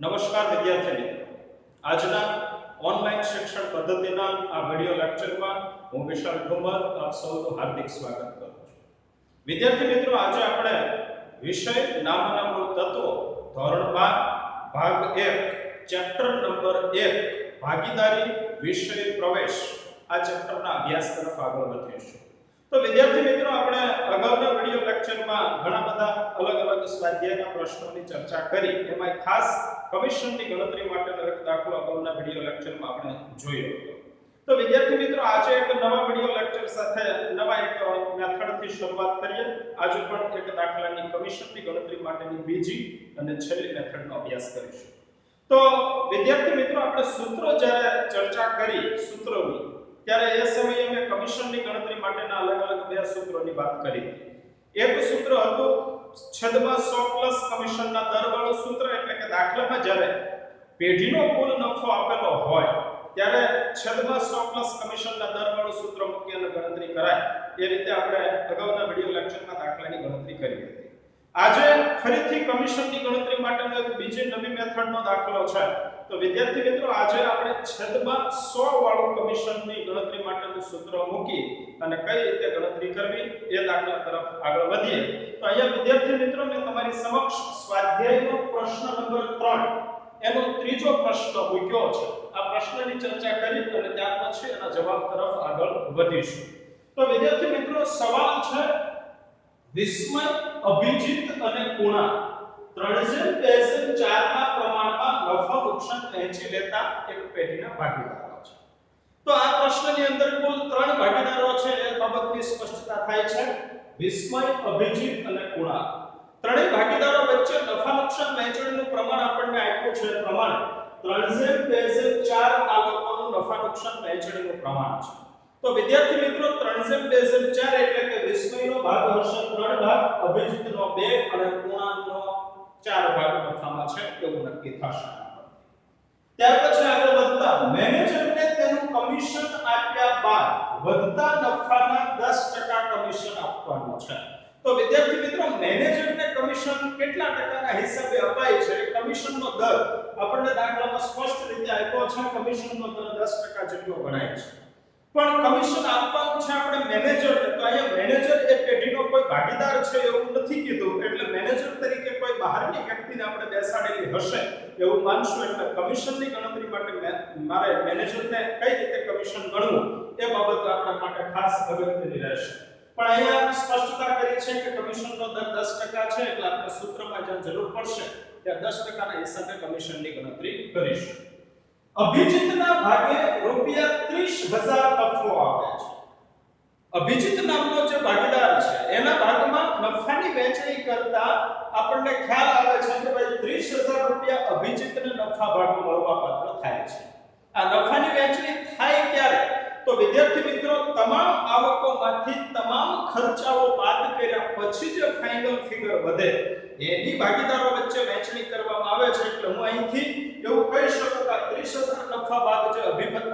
નમસ્કાર વિદ્યાર્થી મિત્રો, આજના ઓનલાઈન શિક્ષણ પદ્ધતિના આ વિડિયો લેક્ચરમાં હું વિશાલ ઠુમર આપ સૌનું હાર્દિક સ્વાગત કરું છું. વિદ્યાર્થી મિત્રો, આજે આપણે વિષય નામના મૂળ તત્વો ધોરણ 12 ભાગ 1 ચેપ્ટર નંબર 1 ભાગીદારી વિષય પ્રવેશ આ ચેપ્ટરના અભ્યાસ તરફ આગળ વધીશું. તો વિદ્યાર્થી મિત્રો, આપણે અગાઉના વિડિયો લેક્ચરમાં ઘણા બધા અલગ-અલગ સ્વાધ્યાયના પ્રશ્નોની ચર્ચા કરી. એમાં ખાસ કમિશનની ગણતરી માટેનો એક દાખલો અગાઉના વિડિયો લેક્ચરમાં આપણે જોયો હતો. તો વિદ્યાર્થી મિત્રો, આજે એક નવા વિડિયો લેક્ચર સાથે નવા એક મેથડથી શરૂઆત કરીએ. આજે પણ એક દાખલાની કમિશનની ગણતરી માટેની બીજી અને છેલ્લી મેથડનો અભ્યાસ કરીશું. તો વિદ્યાર્થી મિત્રો, આપણે સૂત્રો જ્યારે ચર્ચા કરી સૂત્રોની, ત્યારે એ સમયે મેં કમિશનની ગણતરી માટેના અલગ-અલગ બે સૂત્રોની વાત કરી. એક સૂત્ર હતું છેદમાં 100 પ્લસ કમિશનના દરવાળું સૂત્ર, એટલે કે દાખલામાં જ્યારે પેઢીનો કુલ નફો આપેલો હોય ત્યારે છેદમાં 100 પ્લસ કમિશનના દરવાળું સૂત્ર મૂકી અને ગણતરી કરાય. એ રીતે આપણે અગાઉના વિડિયો લેક્ચરમાં દાખલાની ગણતરી કરી હતી. આજે ફરીથી કમિશનની ગણતરી માટેનો એક બીજી નવી મેથડનો દાખલો છે. તો વિદ્યાર્થી મિત્રો, આજે આપણે છેદમાં 100 વાળું કમિશનની ગણતરી માટેનું સૂત્ર મૂકી અને કઈ રીતે ગણતરી કરવી એ દાખલા તરફ આગળ વધીએ. તો અહીંયા વિદ્યાર્થી મિત્રો, મેં તમારી સમક્ષ સ્વાધ્યાયનો પ્રશ્ન નંબર 3 એનો ત્રીજો પ્રશ્ન મૂક્યો છે. આ પ્રશ્નની ચર્ચા કરી અને ત્યાર પછી એના જવાબ તરફ આગળ વધીશું. તો વિદ્યાર્થી મિત્રો, સવાલ છે વિસ્મય, અભિજીત અને કુણા 3/4 ના પ્રમાણમાં નફા નુકસાન વહેંચી લેતા એક પેઢીના ભાગીદારો છે. તો આ પ્રશ્નની અંદર કુલ 3 ભાગીદારો છે એ બાબતની સ્પષ્ટતા થાય છે. વિસ્મય, અભિજીત અને કુણા ત્રણેય ભાગીદારો વચ્ચે નફા નુકસાન વહેંચણીનું પ્રમાણ આપણને આપ્યું છે. પ્રમાણ 3/4 આ લોકોનું નફા નુકસાન વહેંચણીનું પ્રમાણ છે. તો વિદ્યાર્થી મિત્રો, 3/4 એટલે કે વિસ્મયનો ભાગ હશે 3 ભાગ, અભિજીતનો 2 અને કુણાનો 4 ભાગ નફામાં છે એવું નક્કી થશે. ત્યાર પછી આગળ વધતા મેનેજરને તેનું કમિશન આપ્યા બાદ વધતા નફાના 10% કમિશન આપવાનું છે. તો વિદ્યાર્થી મિત્રો, મેનેજરને કમિશન કેટલા ટકાના હિસાબે અપાય છે? કમિશનનો દર આપણને દાખલામાં સ્પષ્ટ રીતે આપ્યો છે. કમિશનનો દર 10% જેટલો ગણાય છે. પણ કમિશન આપવાનું છે આપણે મેનેજરને. તો અહીંયા મેનેજર એ પેઢીનો કોઈ ભાગીદાર છે એવું નથી કીધું, એટલે મેનેજર તરીકે કોઈ બહારની વ્યક્તિને આપણે બેસાડેલી હશે એવું માનશું. એટલે કમિશનની ગણતરી માટે મારે મેનેજરને કઈ રીતે કમિશન ગણવું એ બાબત આપણા માટે ખાસ અગત્યની રહેશે. પણ અહીંયા સ્પષ્ટતા કરી છે કે કમિશનનો દર 10% છે, એટલે આપણે સૂત્રમાં જ્યાં જરૂર પડશે ત્યાં 10% ના હિસાબે કમિશનની ગણતરી કરીશું. અભિજીતના ભાગે ₹30,000 નફો આવે છે. અભિજીત નામનો જે ભાગીદાર છે એના ભાગમાં નફાની વહેંચણી કરતા આપણને ખ્યાલ આવે છે કે ભાઈ ₹30,000 અભિજીતને નફા ભાગ મળવાપાત્ર થાય છે. આ નફાની વહેંચણી થાય ક્યારે? તો વિદ્યાર્થી મિત્રો, તમામ આવકોમાંથી તમામ ખર્ચાઓ બાદ કર્યા પછી જે ફાઇનલ ફિગર વધે એની ભાગીદારો વચ્ચે વહેંચણી કરવામાં આવે છે. એટલે હું અહીંથી એવું કહી શકું કે 30,000 નફા ભાગ જે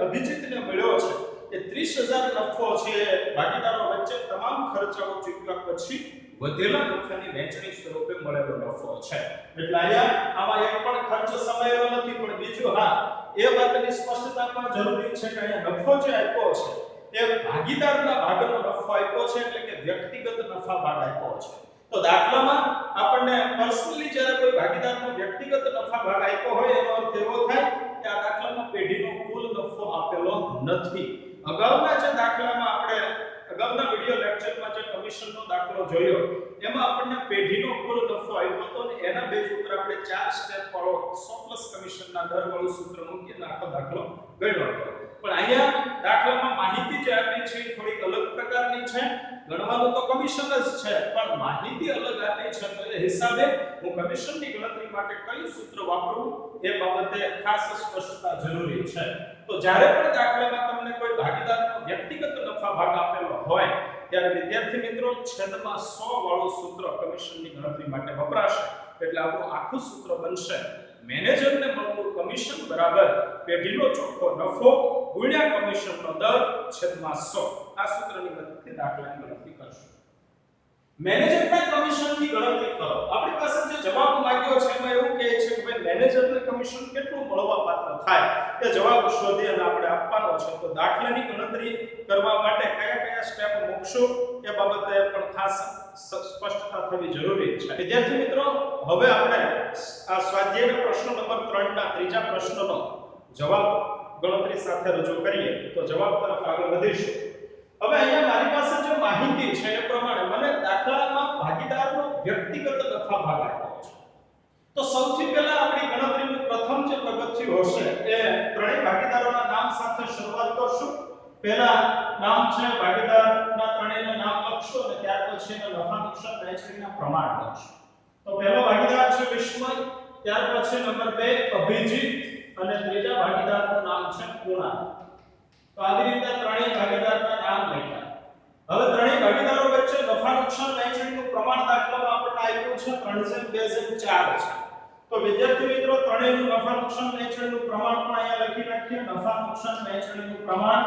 અભિજીતને મળ્યો છે એ 30,000 નફો છે ભાગીદારો વચ્ચે તમામ ખર્ચાઓ ચૂકવ્યા પછી વધેલા નફાની વહેંચણી સ્વરૂપે મળેલો નફો છે. એટલે અહીંયા આમાં એક પણ ખર્ચ સમાયેલો નથી. પણ બીજું, હા, એ વાતની સ્પષ્ટતા પણ જરૂરી છે કે અહીંયા નફો જે આપ્યો છે એ ભાગીદારના ભાગનો નફો આપ્યો છે, એટલે કે વ્યક્તિગત નફા ભાગ આપ્યો છે. તો દાખલામાં આપણને પર્સનલી જ્યારે કોઈ ભાગીદારનો વ્યક્તિગત નફા ભાગ આપ્યો હોય એનો અર્થ એવો થાય કે આ દાખલામાં પેઢીનો કુલ નફો આપેલો નથી. અગાઉના જે દાખલામાં આપણે અગાઉના વિડિયો લેક્ચરમાં જે કમિશનનો દાખલો જોયો એમાં આપણને પેઢીનો કુલ નફો આપ્યો હતો અને એના બેઝ ઉપર આપણે 4 સ્ટેપ વાળો 100 પ્લસ કમિશનના દર વાળું સૂત્ર મૂકીને આખો દાખલો ગણ્યો હતો. પણ અહીંયા દાખલામાં માહિતી છે થોડી અલગ પ્રકારની છે ગણવાનું તો કમિશન જ છે પણ માહિતી અલગ આપી છે તો એ હિસાબે હું કમિશનની ગણતરી માટે કયું સૂત્ર વાપરવું એ બાબતે ખાસ સ્પષ્ટતા જરૂરી છે તો જ્યારે પણ દાખલામાં તમને કોઈ ભાગીદારનો વ્યક્તિગત નફા ભાગ આપેલો હોય ત્યારે વિદ્યાર્થી મિત્રો છેદમાં 100 વાળું સૂત્ર કમિશનની ગણતરી માટે વપરાશે એટલે આપણું આખું સૂત્ર બનશે મેનેજરને મળતું કમિશન બરાબર પેઢીનો ચોખ્ખો નફો ગુણ્યા કમિશનનો દર છેદમાં 100 આ સૂત્રની મદદથી દાખલાની ગણતરી કરશું મેનેજરના કમિશનની ગણતરી કરો આપણી પાસે જે જવાબ માંગ્યો છે એમાં એવું કહે છે કે ભાઈ મેનેજરને કમિશન કેટલું મળવાપાત્ર થાય એ જવાબ શોધી અને આપણે આપવાનો છે તો દાખલાની ગણતરી કરવા માટે કયા કયા સ્ટેપ મૂકશું એ બાબતે પણ ખાસ સ્પષ્ટતા થવી જરૂરી છે વિદ્યાર્થી મિત્રો હવે આપણે આ સ્વાધ્યાયના પ્રશ્ન નંબર 3 ના ત્રીજા પ્રશ્નનો જવાબ ગણતરી સાથે રજૂ કરીએ તો જવાબ તરફ આગળ વધીશું હવે અહીંયા મારી પાસે જે માહિતી છે એ પ્રમાણે મને દાખલામાં ભાગીદારનો વ્યક્તિગત નફા ભાગ આપ્યો છે તો સૌથી પહેલા આપણી ગણતરીનું પ્રથમ જે પગથિયું હશે એ ત્રણેય ભાગીદારોના નામ સાથે શરૂઆત કરશું પહેલા નામ છે ભાગીદારના ત્રણેયના નામ લખશું અને ત્યાર પછી એના નફા નુકસાન વહેંચણીના પ્રમાણ લખશું તો પહેલો ભાગીદાર છે વિસ્મય ત્યાર પછી નંબર 2 અભિજીત અને ત્રીજા ભાગીદારનું નામ છે કુણાલ તો આવી રીતે ત્રણેય ભાગીદારના નામ લખ્યા હવે ત્રણેય ભાગીદારો વચ્ચે નફા નુકસાન વહેંચણીનું પ્રમાણ દાખલામાં આપણને આપ્યું છે 3:2:4 છે તો વિદ્યાર્થી મિત્રો ત્રણેયનું નફા નુકસાન વહેંચણીનું પ્રમાણ પણ અહીંયા લખી નાખીએ નફા નુકસાન વહેંચણીનું પ્રમાણ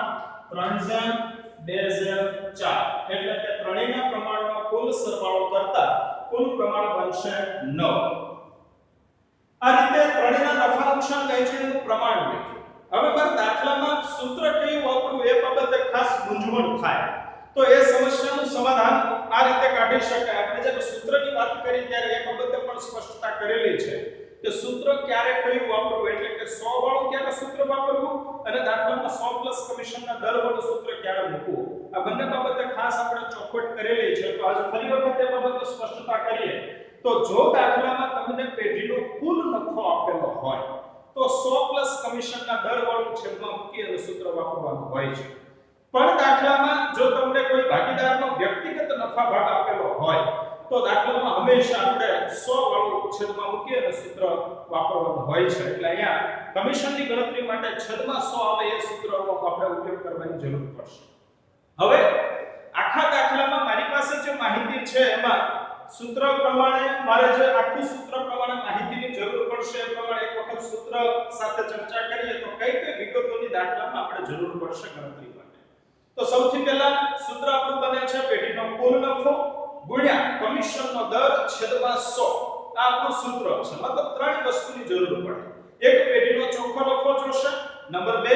3:2:4 એટલે કે ત્રણેયના પ્રમાણનો કુલ સરવાળો કરતા કુલ પ્રમાણ બનશે 9 આ રીતે ત્રણેયના નફા નુકસાન વહેંચણીનું પ્રમાણ લખ્યું હવે પર દાખલામાં સૂત્ર કયું વાપરવું એ બાબતે ખાસ મૂંઝવણ થાય તો એ સમસ્યાનું સમાધાન આ રીતે કાઢી શકાય આપણે જ્યારે સૂત્રની વાત કરી ત્યારે એ બાબતે પણ સ્પષ્ટતા કરેલી છે કે સૂત્ર ક્યારે કયું વાપરવું એટલે કે 100 વાળું ક્યારે સૂત્ર વાપરવું અને દાખલામાં 100 કમિશનના દર વાળું સૂત્ર ક્યારે મૂકવું આ બંને બાબતે ખાસ આપણે ચોખવટ કરેલી છે તો આજે ફરી વખત એ બાબતે સ્પષ્ટતા કરીએ તો જો દાખલામાં તમને પેઢીનો કુલ નફો આપેલો હોય તો 100 કમિશનના દર વાળું છેદમાં મૂકી અને સૂત્ર વાપરવાનું હોય છે પણ દાખલામાં જો તમને કોઈ ભાગીદારનો વ્યક્તિગત નફા ભાગ આપેલો હોય તો દાખલામાં હંમેશા આપણે 100 વાળું છેદમાં મૂકી અને સૂત્ર વાપરવાનું હોય છે એટલે અહીંયા કમિશનની ગણતરી માટે છેદમાં 100 આવે એ સૂત્રનો આપણે ઉપયોગ કરવાની જરૂર પડશે હવે આખા દાખલામાં મારી પાસે જે માહિતી છે એમાં સૂત્ર પ્રમાણે મારે જે આખું સૂત્ર પ્રમાણે માહિતીની જરૂર પડશે એ પ્રમાણે એક વખત સૂત્ર સાથે ચર્ચા કરીએ તો કઈ કઈ વિગતોની દાખલામાં આપણે જરૂર પડશે ગણતરી માટે તો સૌથી પહેલા સૂત્ર આપણું બને છે પેઢીનો કુલ નફો ગુણ્યા કમિશનનો દર છેદમાં 100 આ આપણું સૂત્ર છે મતલબ ત્રણ વસ્તુની જરૂર પડે એક પેઢીનો ચોખ્ખો નફો જોશે નંબર 2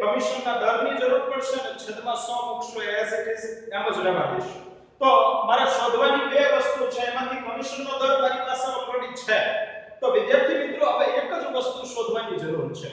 કમિશનના દરની જરૂર પડશે અને છેદમાં 100 મૂકશું એઝ ઇટ ઇઝ એમ જ રહેવા દઈશું તો મારે શોધવાની બે વસ્તુ છે એમાંથી કમિશનનો દર મારી પાસે ઓલરેડી છે તો વિદ્યાર્થી મિત્રો હવે એક જ વસ્તુ શોધવાની જરૂર છે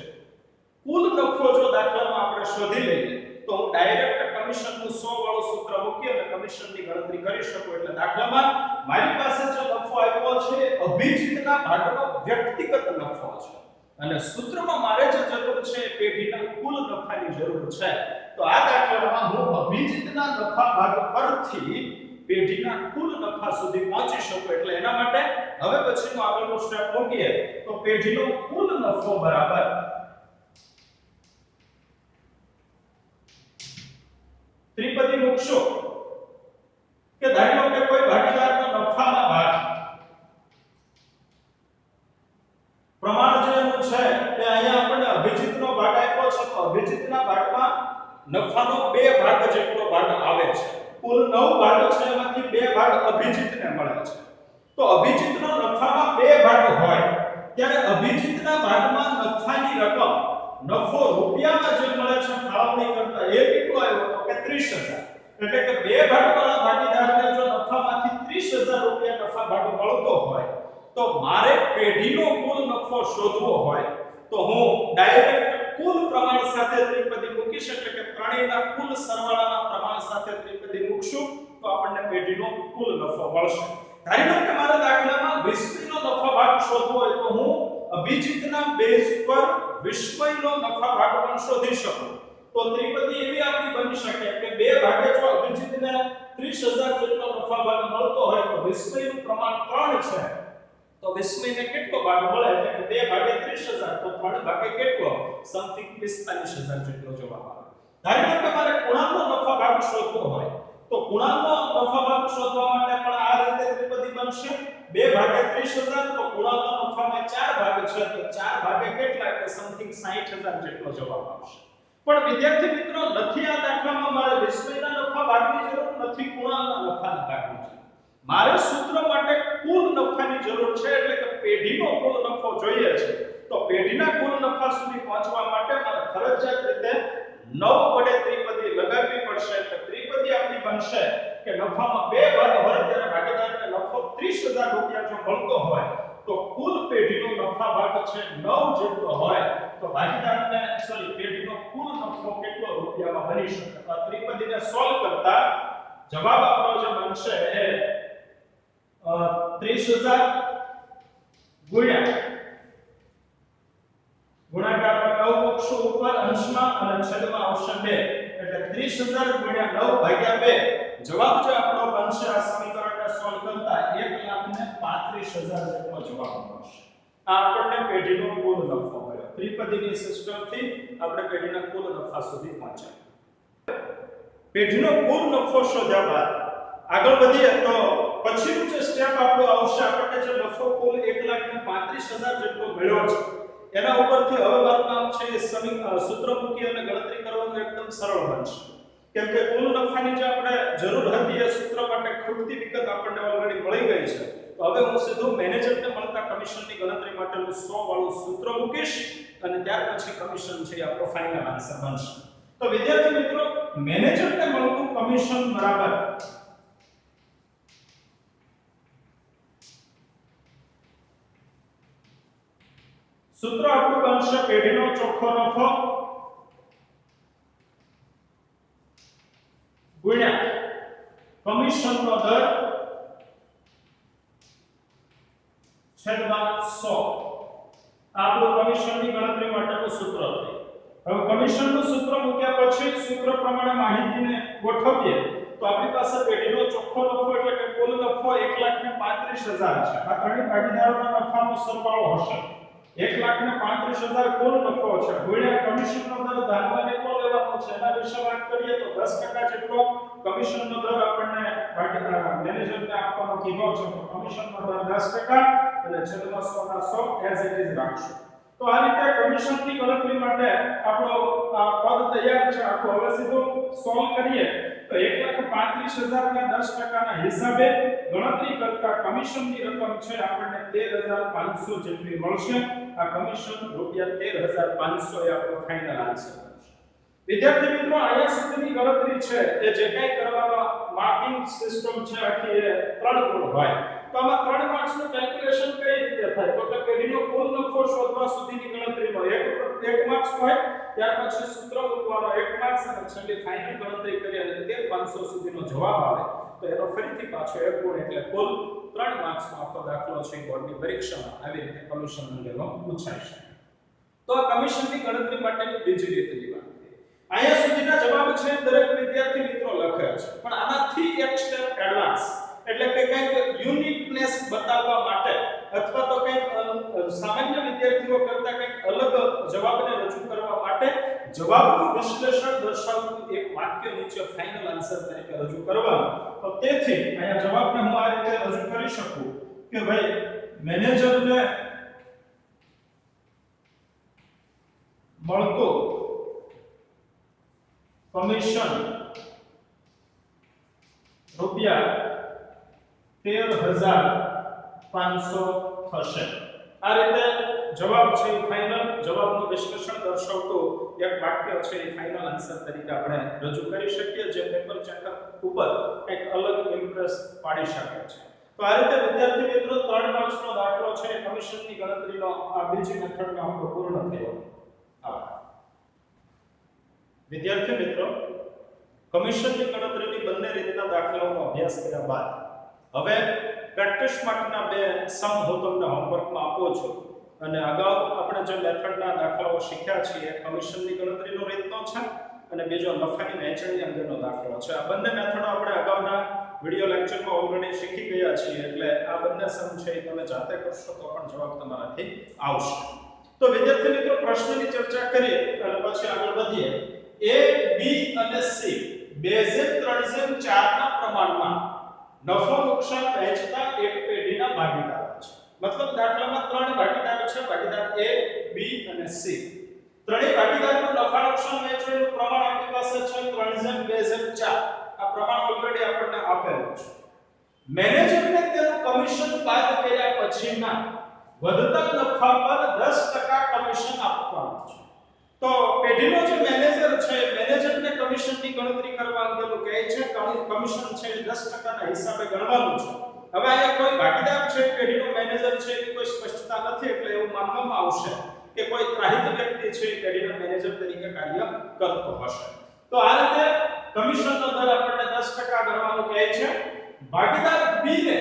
કુલ નફો જો દાખલામાં આપણે શોધી લઈએ તો હું ડાયરેક્ટ કમિશનનું 100 વાળું સૂત્ર મૂકી અને કમિશનની ગણતરી કરી શકું એટલે દાખલામાં મારી પાસે જે નફો આવ્યો છે અભિજીતના ભાગનો વ્યક્તિગત નફો છે અને સૂત્રમાં મારે જે જરૂર છે એ પેઢીના કુલ નફાની જરૂર છે તો આ દાખલામાં હું અભિજીતના નફા ભાગ પરથી પેઢીના કુલ નફા સુધી પહોંચી શકું એટલે એના માટે હવે પછીનો આગળનો સ્ટેપ મૂકીએ તો પેઢીનો કુલ નફો બરાબર ત્રિપદી મૂકશો કે ધારી લો કે કોઈ ભાગીદારનો નફાના ભાગ પ્રમાણ જેનું છે તે અહીંયા આપણને અભિજીતનો ભાગ આપ્યો છે તો અભિજીતના ભાગમાં નફાનો બે ભાગ જેટલો ભાગ આવે છે કુલ 9 ભાગ છે એમાંથી બે ભાગ અભિજીતને મળે છે તો અભિજીતનો નફામાં બે ભાગ હોય ત્યારે અભિજીતના ભાગમાં નફાની રકમ નફો રૂપિયામાં જે મળે છે ફાળવણી કરતા એ કેટલો આવ્યો તો કે 30000 એટલે કે બે ભાગવાળા ભાગીદારને જો નફામાંથી 30000 રૂપિયા નફા ભાગ મળતો હોય તો મારે પેઢીનો કુલ નફો શોધવો હોય તો હું ડાયરેક્ટ કુલ પ્રમાણ સાથે ત્રિપદી મૂકીશ એટલે કે ત્રણેયના કુલ સરવાળાના પ્રમાણ સાથે ત્રિપદી મૂકશું તો આપણને પેઢીનો કુલ નફો મળશે ધારી લો કે મારા દાખલામાં વિસ્મયનો નફા ભાગ શોધવો હોય તો હું અભિજીતના બેઝ પર વિસ્મયનો નફા ભાગ પણ શોધી શકું તો ત્રિપદી એવી આપણી બની શકે કે 2 ભાગે જો અભિજીતને 30000 જેટલો નફા ભાગ મળતો હોય તો વિસ્મયનું પ્રમાણ 3 છે તો વિસ્મયને કેટલો ભાગ મળે એટલે કે 2 ભાગે 30000 તો 3 ભાગે કેટલો સમથિંગ 45000 જેટલો જવાબ આવે. ધારો કે મારે પૂર્ણાંકનો નફા ભાગ શોધવો હોય તો પૂર્ણાંકનો નફા ભાગ શોધવા માટે પણ આ રીતે ત્રિપદી બનશે 2 ભાગે 30000 તો પૂર્ણાંકનો નફામાં 4 ભાગ છે તો 4 ભાગે કેટલા એટલે સમથિંગ 60000 જેટલો જવાબ આવશે. પણ વિદ્યાર્થી મિત્રો નથી આ દાખલામાં મારે વિસ્મયના નફા ભાગની જરૂર નથી પૂર્ણાંકના નફાના ભાગની જરૂર. મારે સૂત્ર માટે કુલ નફાની જરૂર છે એટલે કે પેઢીનો કુલ નફો જોઈએ છે. તો પેઢીના કુલ નફા સુધી પહોંચવા માટે મારે ફરજિયાત રીતે 9 વડે ત્રિપદી લગાવવી પડશે એટલે ત્રિપદી આપણી બનશે કે નફામાં 2 ભાગ હોય ત્યારે ભાગીદારને નફો 30000 રૂપિયા જો મળતો હોય તો કુલ પેઢીનો નફા ભાગ છે 9 જેટલો હોય તો ભાગીદારને પેઢીનો કુલ નફો કેટલો રૂપિયામાં બની શકે. તો આ ત્રિપદીને સોલ્વ કરતા જવાબ આપણો જે બનશે એ 30000 ગુણાકારમાં 9 પક્ષો ઉપર અંશમાં અને છેદમાં આવશે 2 એટલે 30000 ગુણ્યા 9 ભાગ્યા 2 જવાબ જે આપણો બનશે આ સમીકરણને સોલ્વ કરતા 1,35,000 જેટલો જવાબ મળશે. આ આપણને પેઢીનો કુલ નફો મળ્યો. ત્રિપદીની સિસ્ટમથી આપણે પેઢીના કુલ નફા સુધી પહોંચ્યા. પેઢીનો કુલ નફો શોધ્યા બાદ આગળ વધીએ તો પછીનું જે સ્ટેપ આપણો આવશે આપણને જે નફો કુલ 1,35,000 જેટલો મળ્યો છે એના ઉપરથી હવે મારું કામ છે સૂત્ર મૂકી અને ગણતરી કરવાનું એકદમ સરળ બનશે. કેમ કે કુલ નફાની જે આપણે જરૂર હતી એ સૂત્ર માટે ખૂટતી વિગત આપણને ઓલરેડી મળી ગઈ છે. તો હવે હું સીધું મેનેજરને મળતા કમિશનની ગણતરી માટેનું 100 વાળું સૂત્ર મૂકીશ અને ત્યાર પછી કમિશન છે આપણો ફાઇનલ આન્સર બનશે. તો વિદ્યાર્થી મિત્રો મેનેજરને મળતું કમિશન બરાબર સૂત્ર આપણું બનશે પેઢીનો ચોખ્ખો નફો ગુણ્યા કમિશનનો દર છેદમાં 100. આપણું કમિશનની ગણતરી માટેનું સૂત્ર છે. હવે કમિશનનું સૂત્ર મૂક્યા પછી સૂત્ર પ્રમાણે માહિતીને ગોઠવીએ તો આપણી પાસે પેઢીનો ચોખ્ખો નફો એટલે કે કુલ નફો 1,35,000 છે. આ ત્રણેય ભાગીદારોના નફાનો સરવાળો હશે. 1,35,000 કુલ નફો છે ગુણ્યા કમિશનનો દર ધ્યાનમાં કેટલો લેવાનો છે એના વિશે વાત કરીએ તો 10% જેટલો કમિશનનો દર આપણને મેનેજરને આપવાનો કીધો છે. તો કમિશનનો દર 10% અને છેદમાં 100 ના 100 એઝ ઇટ ઇઝ રાખશું. તો આ રીતે કમિશનની ગણતરી માટે આપણો આ પદ તૈયાર છે. આખું હવે સીધું સોલ્વ કરીએ તો 1,35,000 ના 10% ના હિસાબે ગણતરી કરતા કમિશનની રકમ છે આપણને 13,500 જેટલી મળશે. આ કમિશન રૂપિયા 13,500 એ આપણો ફાઇનલ આન્સર બનશે. વિદ્યાર્થી મિત્રો અહીંયા સુધીની ગણતરી છે એ જે કંઈ કરવાનો માર્કિંગ સિસ્ટમ છે આખી એ 3 ગુણ હોય. તો આમાં 3 માર્ક્સનું કેલ્ક્યુલેશન કઈ રીતે થાય તો કે પેઢીનો કુલ નફો શોધવા સુધીની ગણતરીનો 1 માર્ક્સ હોય ત્યાર પછી સૂત્ર મૂકવાનો 1 માર્ક્સ અને છેલ્લી ફાઇનલ ગણતરી કરી અને 13,500 સુધીનો જવાબ આવે તો એનો ફરીથી પાછો 1 ગુણ એટલે કુલ 3 માર્ક્સનો આખો દાખલો છે બોર્ડની પરીક્ષામાં આવી રીતે કમિશન અંગેનો પૂછાય છે. તો આ કમિશનની ગણતરી માટેની બીજી રીતની વાત અહીંયા સુધીના જવાબ છે દરેક વિદ્યાર્થી મિત્રો લખે છે પણ આનાથી એક સ્ટેપ એડવાન્સ એટલે કે કંઈક યુનિકનેસ બતાવવા માટે અથવા તો કંઈક સામાન્ય વિદ્યાર્થીઓ કરતા કંઈક અલગ જવાબને રજૂ કરવા માટે જવાબનું વિશ્લેષણ દર્શાવતું એક વાક્ય નીચે ફાઇનલ આન્સર તરીકે રજૂ કરવાનું. તો તેથી અહીંયા જવાબને હું આ રીતે રજૂ કરી શકું કે ભાઈ મેનેજરને મળતો કમિશન રૂપિયા 13,500 થશે. આ રીતે જવાબ છે ફાઇનલ જવાબનું વિશ્લેષણ દર્શાવતો એક વાક્ય છે એ ફાઇનલ આન્સર તરીકે આપણે રજૂ કરી શકીએ જે પેપર ચેકર ઉપર એક અલગ ઇમ્પ્રેસ પાડી શકે છે. તો આ રીતે વિદ્યાર્થી મિત્રો 3 માર્ક્સનો દાખલો છે કમિશનની ગણતરીનો આ બીજી મેથડનો આપણો પૂર્ણ થયો. વિદ્યાર્થી મિત્રો કમિશનની ગણતરીની બંને રીતના દાખલાઓનો અભ્યાસ કર્યા બાદ હવે પ્રેક્ટિસ માટેના 2 સમ હું તમને હોમવર્કમાં આપું છું અને અગાઉ આપણે જે મેથડના દાખલાઓ શીખ્યા છીએ કમિશનની ગણતરીનો રીતનો છે અને બીજો નફાની વહેંચણી અંગેનો દાખલો છે. આ બંને મેથડો આપણે અગાઉના વિડિયો લેક્ચરમાં ઓલરેડી શીખી ગયા છીએ, એટલે આ બંને સમ છે એ તમે જાતે કરશો તો પણ જવાબ તમારાથી આવશે. તો વિદ્યાર્થી મિત્રો, પ્રશ્નની ચર્ચા કરીએ અને પછી આગળ વધીએ. A, B અને C બેઝેડ 3/4 ના પ્રમાણમાં નફો નુકસાન વહેંચતા એક પેઢીના ભાગીદારો છે. મતલબ દાખલામાં 3 ભાગીદારો છે, ભાગીદાર A, B અને C. ત્રણેય ભાગીદારોનું નફા નુકસાન વહેંચણીનું પ્રમાણ આપણી પાસે છે 3/4. આ પ્રમાણ ઓલરેડી આપણને આપેલું છે. મેનેજરને તેનું કમિશન બાદ કર્યા પછીના વધતા નફા પર 10% કમિશન આપવાનું છે. તો પેઢીનો જે મેનેજર છે, મેનેજરને કમિશનની ગણતરી કરવા અંગેનું કહે છે. કમિશન છે 10% ના હિસાબે ગણવાનું છે. હવે અહીંયા કોઈ ભાગીદાર છે, પેઢીનો મેનેજર છે, એની કોઈ સ્પષ્ટતા નથી, એટલે એવું માનવામાં આવશે કે કોઈ ત્રાહિત વ્યક્તિ છે પેઢીના મેનેજર તરીકે કાર્ય કરતો હશે. તો આ રીતે કમિશનનો દર આપણને 10% ગણવાનું કહે છે. ભાગીદાર B ને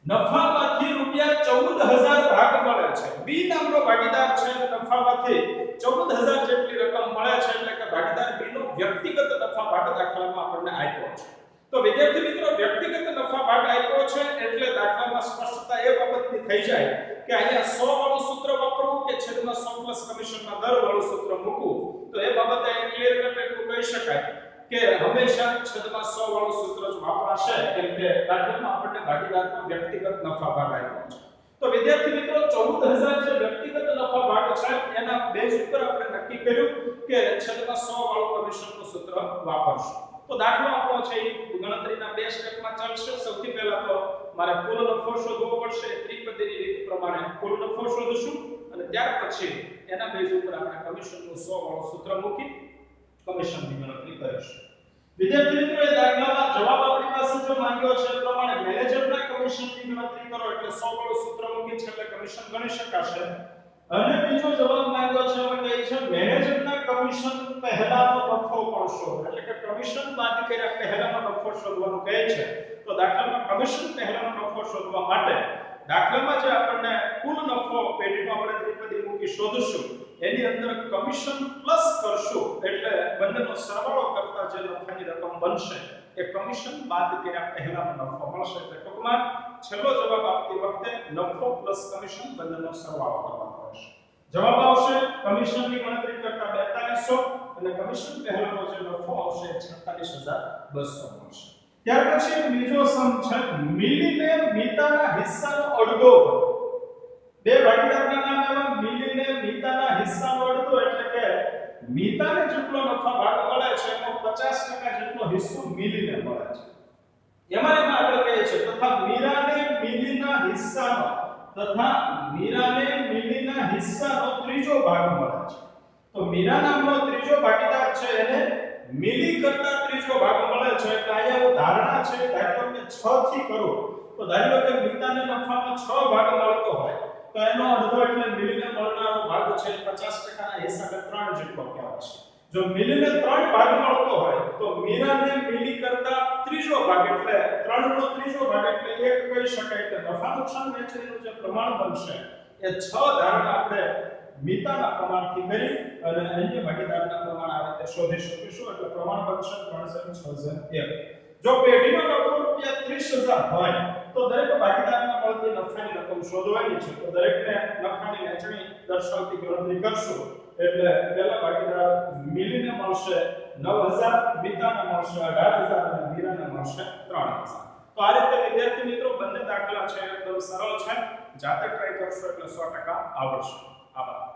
નફામાંથી રૂપિયા 14000 ભાગ મળે છે. B નામનો ભાગીદાર છે, નફામાંથી 14000 જેટલી રકમ મળે છે, એટલે કે ભાગીદાર B નો વ્યક્તિગત નફા ભાગ દાખલામાં આપણને આપ્યો છે. તો વિદ્યાર્થી મિત્રો, વ્યક્તિગત નફા ભાગ આપ્યો છે એટલે દાખલામાં સ્પષ્ટતા એ બાબતની થઈ જાય કે અહીંયા 100 વાળું સૂત્ર વાપરવું કે છેદમાં 100 પ્લસ કમિશનના દર વાળું સૂત્ર મૂકવું. તો એ બાબતે ક્લિયર કટ એટલું કહી શકાય કે હંમેશા છેદમાં 100 વાળું સૂત્ર જ વાપરાશે, કેમ કે દાખલામાં આપણને ભાગીદારનો વ્યક્તિગત નફા ભાગ આપ્યો છે. તો વિદ્યાર્થી મિત્રો, 14000 જે વ્યક્તિગત નફા ભાગ છે એના બેઝ ઉપર આપણે નક્કી કર્યું કે છેદમાં 100 વાળું કમિશનનું સૂત્ર વાપરશું. તો દાખલો આપણો છે એ ગણતરીના બે સ્ટેપમાં ચાલશે. સૌથી પહેલા તો મારે કુલ નફો શોધવો પડશે. ત્રિપદીની રીત પ્રમાણે કુલ નફો શોધશું અને ત્યાર પછી એના બેઝ ઉપર આપણે કમિશનનું 100 વાળું સૂત્ર મૂકી કમિશનની ગણતરી કરીશું. વિદ્યાર્થી મિત્રો, એ દાખલામાં જવાબ આપણી પાસે જો માંગ્યો છે એ પ્રમાણે મેનેજરના કમિશનની ગણતરી કરો એટલે 100 વાળું સૂત્ર મૂકી છે એટલે કમિશન ગણી શકાશે. અને બીજો જવાબ માંગ્યો છે એમાં કહે છે મેનેજરના કમિશન પહેલાનો નફો પણ શોધો, એટલે કે કમિશન બાદ કર્યા પહેલાનો નફો શોધવાનું કહે છે. તો દાખલામાં કમિશન પહેલાનો નફો શોધવા માટે દાખલામાં જે આપણને કુલ નફો પેઢીમાં આપણે ત્રિપદી મૂકી શોધશું એની અંદર કમિશન પ્લસ કરશું એટલે બંનેનો સરવાળો કરતા જે નફાની રકમ બનશે એ કમિશન બાદ કર્યા પહેલાનો નફો મળશે. એટલે ટૂંકમાં છેલ્લો જવાબ આપતી વખતે નફો પ્લસ કમિશન બંનેનો સરવાળો કરવાનો રહેશે. જવાબ આવશે કમિશનની ગણતરી કરતા 4200 અને કમિશન પહેલાનો જે નફો આવશે 46200 મળશે. ત્યાર પછી એક બીજો સમ છે મિલીને મીતાના હિસ્સાનો અડધો. બે ભાગીદારના નામ એવા મિલીને મીતાના હિસ્સાનો અડધો એટલે કે મીતાને જેટલો નફા ભાગ મળે છે એનો 50% જેટલો હિસ્સો મિલીને મળે છે. એમાં આપણે કહીએ છીએ તથા મીરાને મિલીના હિસ્સાનો ત્રીજો ભાગ મળે છે. તો મીરા નામનો ત્રીજો ભાગીદાર છે એને મિલી કરતા ત્રીજો ભાગ મળે છે. એટલે અહીંયા હું ધારણા છે ધારો કે 6 થી કરું તો ધારો કે મીતાને નફામાં 6 ભાગ મળતો હોય તો એનો અડધો એટલે મિલીને મળનારો ભાગ છે 50% ના હિસાબે 3 જેટલો કહેવાશે. જો મિલીને 3 ભાગ મળતો હોય તો મીરાને મિલી કરતા ત્રીજો ભાગ એટલે 3 નો ત્રીજો ભાગ એટલે 1 કહી શકાય. એટલે નફા નુકસાન વહેંચણીનું જે પ્રમાણ બનશે એ 6 ધારણા આપણે મીતાના પ્રમાણથી કરી અને અન્ય ભાગીદારના પ્રમાણ આ રીતે શોધી શકીશું. એટલે પ્રમાણ બનશે 36001. જો પેઢીનો નફો રૂપિયા 30000 હોય તો દરેક ભાગીદારના મળતી નફાની રકમ શોધવાની છે. તો દરેકને નફાની વહેંચણી દર્શાવતી ગણતરી કરશું એટલે પહેલા ભાગીદાર મિલીને મળશે 9000, મીતાને મળશે 18000 અને મીરાને મળશે 3000. તો આ રીતે વિદ્યાર્થી મિત્રો બંને દાખલા છે એકદમ સરળ છે. જાતે ટ્રાય કરશો એટલે 100% આવડશે. આભાર.